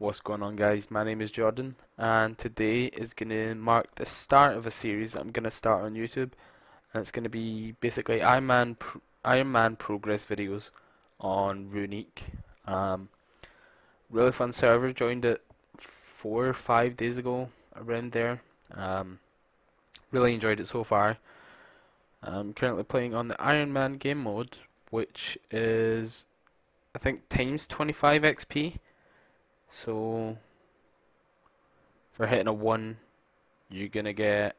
What's going on, guys? My name is Jordan, and today is going to mark the start of a series that I'm going to start on YouTube, and it's going to be basically Iron Man progress videos on Runique. Um, really fun server. Joined it 4 or 5 days ago, around there. Really enjoyed it so far. I'm currently playing on the Iron Man game mode, which is I think times 25 XP. So for hitting a 1, you're gonna get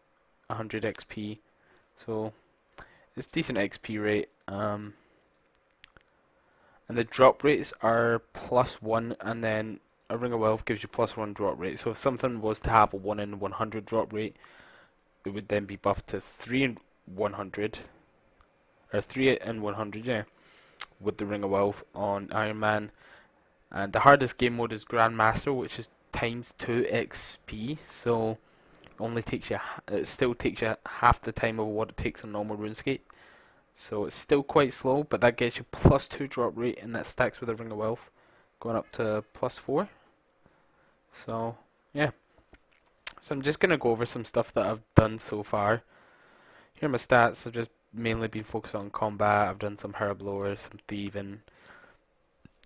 100 XP. So it's decent XP rate. And the drop rates are +1, and then a Ring of Wealth gives you +1 drop rate. So if something was to have a 1 in 100 drop rate, it would then be buffed to 3 in 100, or 3 in 100, yeah, with the Ring of Wealth on Iron Man. And the hardest game mode is Grandmaster, which is ×2 XP. So it still takes you half the time of what it takes on normal RuneScape. So it's still quite slow, but that gets you +2 drop rate, and that stacks with a Ring of Wealth, going up to +4. So yeah. So I'm just gonna go over some stuff that I've done so far. Here are my stats. I've just mainly been focused on combat. I've done some herb lore, some thieving.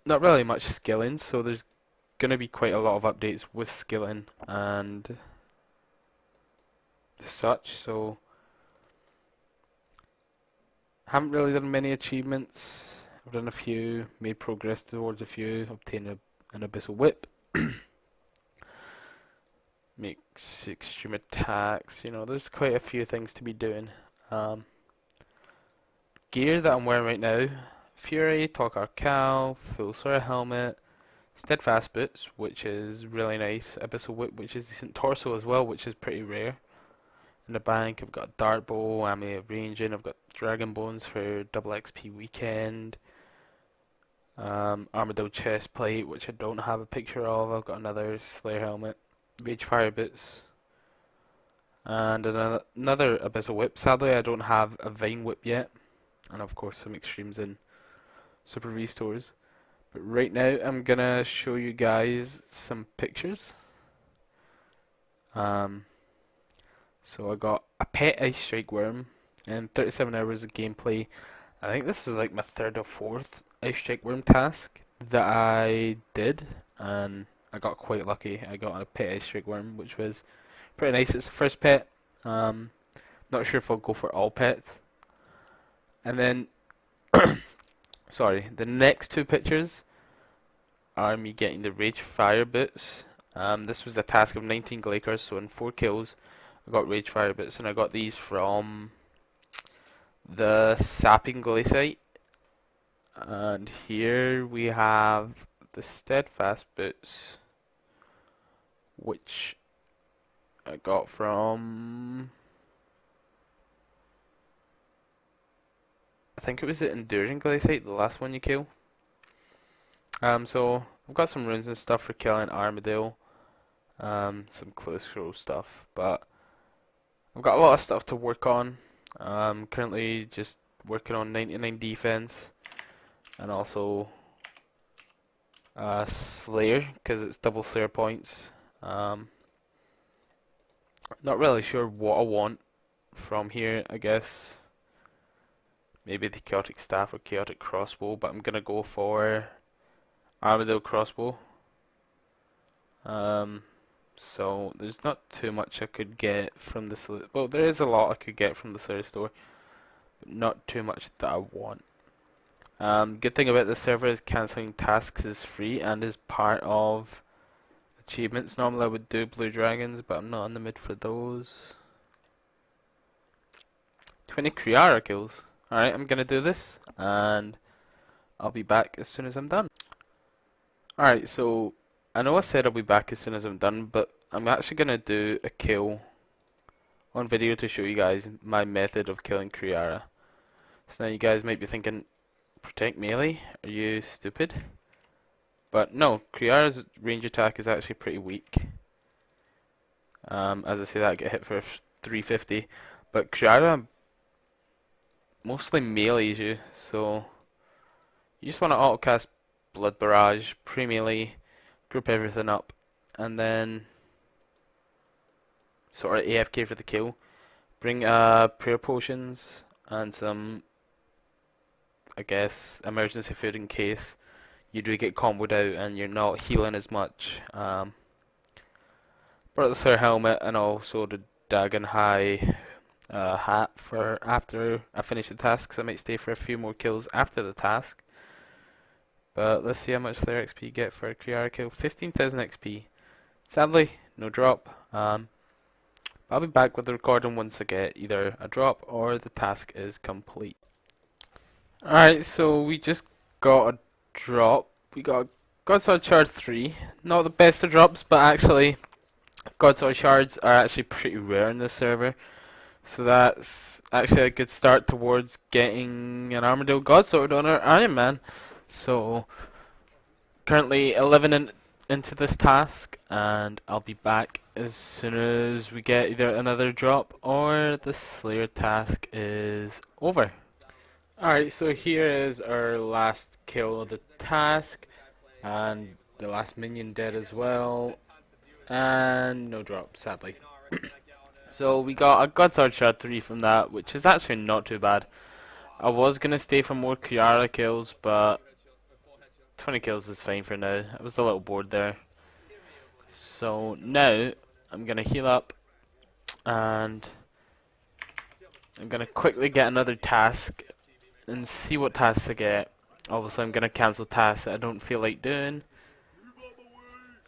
Not really much skilling, so there's gonna be quite a lot of updates with skilling and such. So haven't really done many achievements. I've done a few, made progress towards a few, obtained an abyssal whip, makes extreme attacks. There's quite a few things to be doing. Gear that I'm wearing right now: Fury, Talk Arcal, Full Sort helmet, Steadfast boots, which is really nice, abyssal whip, which is decent, torso as well, which is pretty rare. In the bank, I've got dart bow, amulet of ranging, I've got dragon bones for double XP weekend, Armadyl chest plate, which I don't have a picture of. I've got another Slayer helmet, rage fire boots, and another abyssal whip. Sadly, I don't have a vine whip yet, and of course some extremes in super restores. But right now, I'm gonna show you guys some pictures. So I got a pet ice strike worm and 37 hours of gameplay. I think this was like my third or fourth ice strike worm task that I did, and I got quite lucky. I got a pet ice strike worm, which was pretty nice. It's the first pet. Not sure if I'll go for all pets. And then, sorry, the next two pictures are me getting the rage fire boots. This was a task of 19 Glakers, so in 4 kills, I got rage fire boots, and I got these from the sapping glaciate. And here we have the steadfast boots, which I got from, I think it was the enduring glaciate, the last one you kill. So I've got some runes and stuff for killing Armadyl, some close scroll stuff, but I've got a lot of stuff to work on. Currently just working on 99 defense, and also Slayer, because it's double Slayer points. Not really sure what I want from here. I guess maybe the chaotic staff or chaotic crossbow, but I'm gonna go for Armadyl Crossbow. So there's not too much I could get from the well, there is a lot I could get from the Slayer store, but not too much that I want. Good thing about the server is cancelling tasks is free and is part of achievements. Normally I would do blue dragons, but I'm not in the mood for those. 20 Kriara kills. Alright, I'm gonna do this, and I'll be back as soon as I'm done. Alright, so I know I said I'll be back as soon as I'm done, but I'm actually gonna do a kill on video to show you guys my method of killing Kriara. So now you guys might be thinking, protect melee? Are you stupid? But no, Kriara's range attack is actually pretty weak. As I say that, I get hit for 350, but Kriara mostly melees you, so you just want to auto cast Blood Barrage, pre-melee, group everything up, and then sort of AFK for the kill. Bring prayer potions and some, I guess, emergency food in case you do get comboed out and you're not healing as much. Brought the Sir helmet and also the Dagon High hat for after I finish the task, 'cause I might stay for a few more kills after the task. But let's see how much Slayer XP you get for a Kriara kill. 15,000 XP. Sadly, no drop. I'll be back with the recording once I get either a drop or the task is complete. Alright, so we just got a drop. We got Godsword Shard 3. Not the best of drops, but actually Godsword Shards are actually pretty rare in this server. So that's actually a good start towards getting an Armadyl Godsword on our Iron Man. So currently 11 into this task, and I'll be back as soon as we get either another drop or the Slayer task is over. Alright, so here is our last kill of the task, and the last minion dead as well, and no drop, sadly. So we got a Godsword Shard 3 from that, which is actually not too bad. I was going to stay for more Kriara kills, but 20 kills is fine for now. I was a little bored there. So now I'm going to heal up and I'm going to quickly get another task and see what tasks I get. Obviously I'm going to cancel tasks that I don't feel like doing.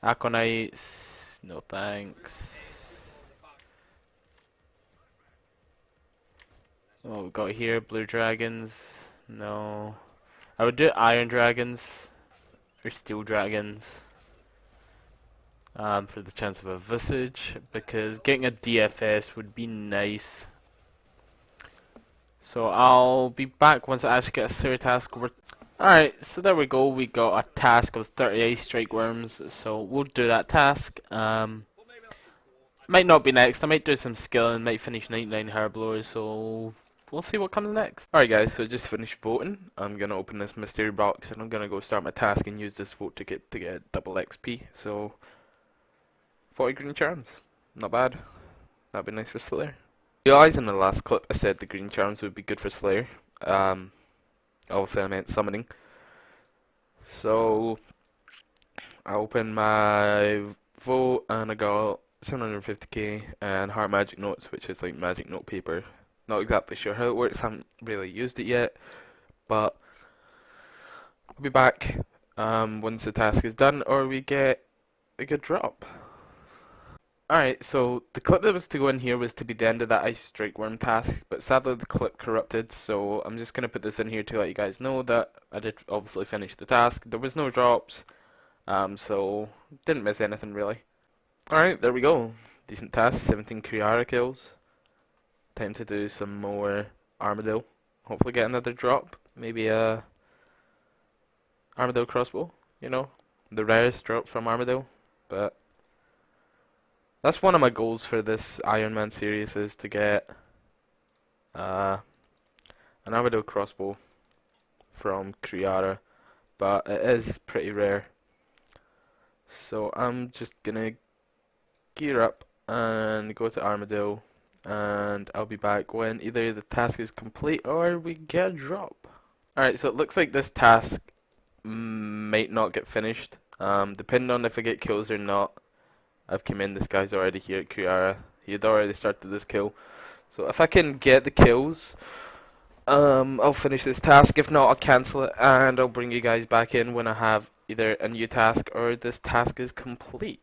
Aconites, no thanks. What we got here? Blue dragons, no. I would do iron dragons or steel dragons for the chance of a visage, because getting a DFS would be nice. So I'll be back once I actually get a Slayer task over. Alright, so there we go. We got a task of 30 ice strike worms, so we'll do that task. Might not be next. I might do some skill and might finish 99 hair blowers, so we'll see what comes next. Alright guys, so I just finished voting. I'm gonna open this mystery box and I'm gonna go start my task and use this vote to get double XP. So 40 green charms. Not bad. That'd be nice for Slayer. You guys, in the last clip I said the green charms would be good for Slayer. Obviously I meant summoning. So I opened my vote and I got 750k and hard magic notes, which is like magic note paper. Not exactly sure how it works, haven't really used it yet, but I'll be back once the task is done or we get a good drop. Alright, so the clip that was to go in here was to be the end of that ice strike worm task, but sadly the clip corrupted, so I'm just going to put this in here to let you guys know that I did obviously finish the task. There was no drops, so didn't miss anything really. Alright, there we go. Decent task, 17 Kriara kills. Time to do some more Armadyl. Hopefully get another drop. Maybe a Armadyl Crossbow, you know, the rarest drop from Armadyl. But that's one of my goals for this Iron Man series, is to get an Armadyl Crossbow from Kriara, but it is pretty rare. So I'm just gonna gear up and go to Armadyl, and I'll be back when either the task is complete or we get a drop. Alright, so it looks like this task might not get finished, depending on if I get kills or not. I've come in, this guy's already here at Kriara. He had already started this kill. So if I can get the kills, I'll finish this task. If not, I'll cancel it and I'll bring you guys back in when I have either a new task or this task is complete.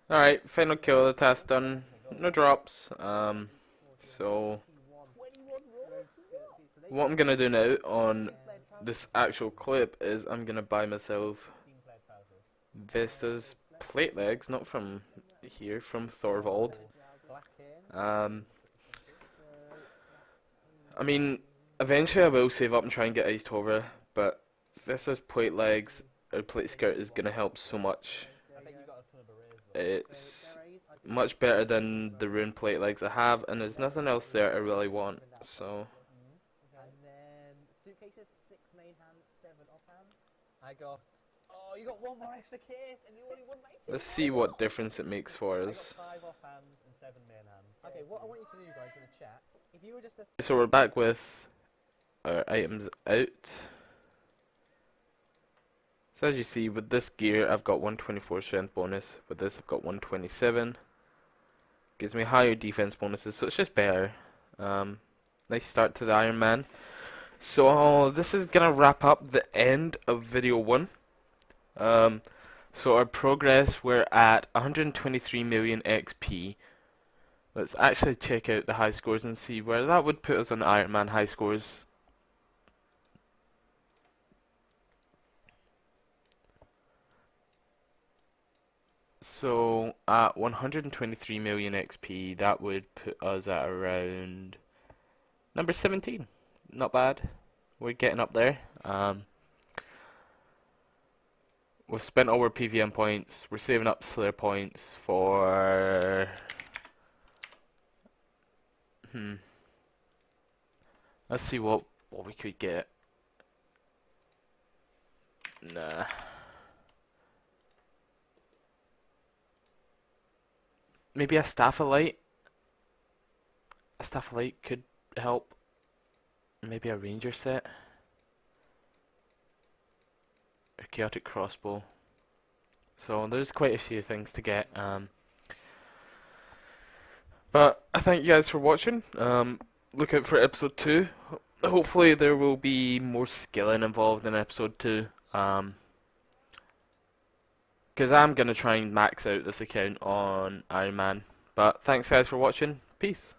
Alright, final kill, the task done. No drops. So what I'm gonna do now on this actual clip is I'm gonna buy myself Vesta's plate legs, not from here, from Thorvald. I mean, eventually I will save up and try and get Iced Hover, but Vesta's plate legs or plate skirt is gonna help so much. It's much better than the rune plate legs I have, and there's nothing else there I really want. So. And then suitcases, 6 main hand, 7 offhand. I got Oh, you got one more extra case, and you only won 19. Let's see what difference it makes for I us. got 5 off hands and 7 main hand. Okay, what I want you to do, guys, in the chat, if you were just a... So we're back with our items out. So as you see, with this gear, I've got 124 strength bonus. With this, I've got 127. Gives me higher defense bonuses, so it's just better. Nice start to the Iron Man. So this is gonna wrap up the end of video 1. So our progress, we're at 123 million XP. Let's actually check out the high scores and see where that would put us on Iron Man high scores. So at 123 million XP, that would put us at around number 17. Not bad. We're getting up there. We've spent all our PVM points. We're saving up Slayer points for... Let's see what we could get. Nah. Maybe a Staff of Light. A Staff of Light could help. Maybe a Ranger set. A Chaotic Crossbow. So there's quite a few things to get. But I thank you guys for watching. Look out for episode 2. Hopefully there will be more skilling involved in episode 2. Because I'm going to try and max out this account on Iron Man. But thanks guys for watching. Peace.